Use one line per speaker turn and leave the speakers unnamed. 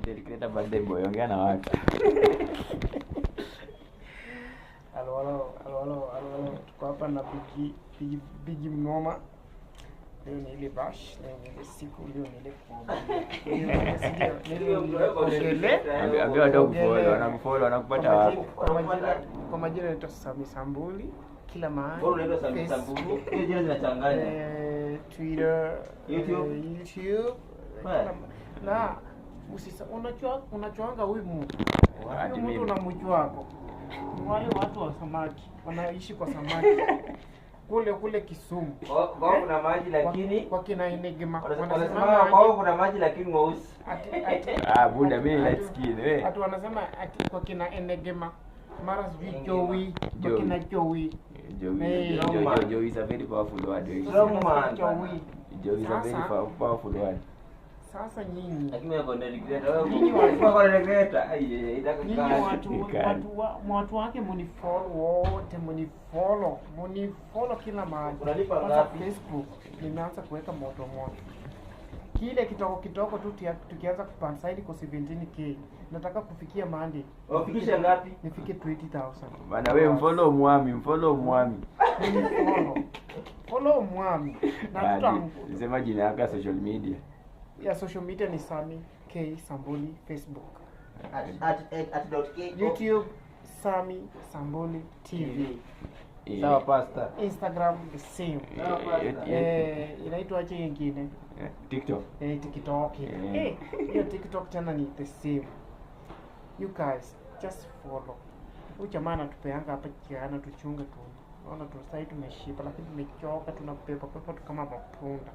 Creator birthday boy, ongea na watu.
Halo. Tuko hapa na bigi mnoma. Leo ni ile bash, leo ni ile siku, leo ni ile kuongea.
Ambia watu kufollow, wanakupata wapi?
Kwa majina naitwa Sami Sambuli. Kila mahali.
Bora unaitwa Sami Sambuli. Hiyo jina zinachanganya.
Twitter,
YouTube.
Na unachoanga huyu mtu. Huyu mtu unamjua wako. Wale watu wa samaki wanaishi kwa samaki. Kule Kisumu.
Kwao kuna maji lakini
kwa kina Enegema.
Wanasema kwao kuna maji lakini mweusi.
Buda mimi light skin wewe.
Watu wanasema ati kwa kina Enegema. Mara sijui Joey, kwa kina Joey.
Joey is a very powerful word. Joey is a very powerful word.
Sasa nyinyi
lakini wewe content creator wewe
watu wake munifollow kila mahali. Kwa Facebook nimeanza kuweka moto. Kile kitoko tu tukianza kupansaidi kwa 17k. Nataka kufikia Monday.
Ufikisha ngapi?
Nifike 20,000.
Bana wewe follow mwami.
Follow mwami. Na tutangu.
Sema jina yako ya social media.
Ya social media ni Sami K Sambuli, Facebook.
@.k
YouTube Sami Sambuli TV.
Sawa pasta.
Instagram the same. Inaitwa aje nyingine?
TikTok.
TikTok. Hiyo TikTok tena ni the same. You guys just follow. Huyu jamaa anatupeanga hapa kiana tuchunge tu. Naona tu sasa tumeshiba lakini tumechoka tunapepa tu kama mapunda.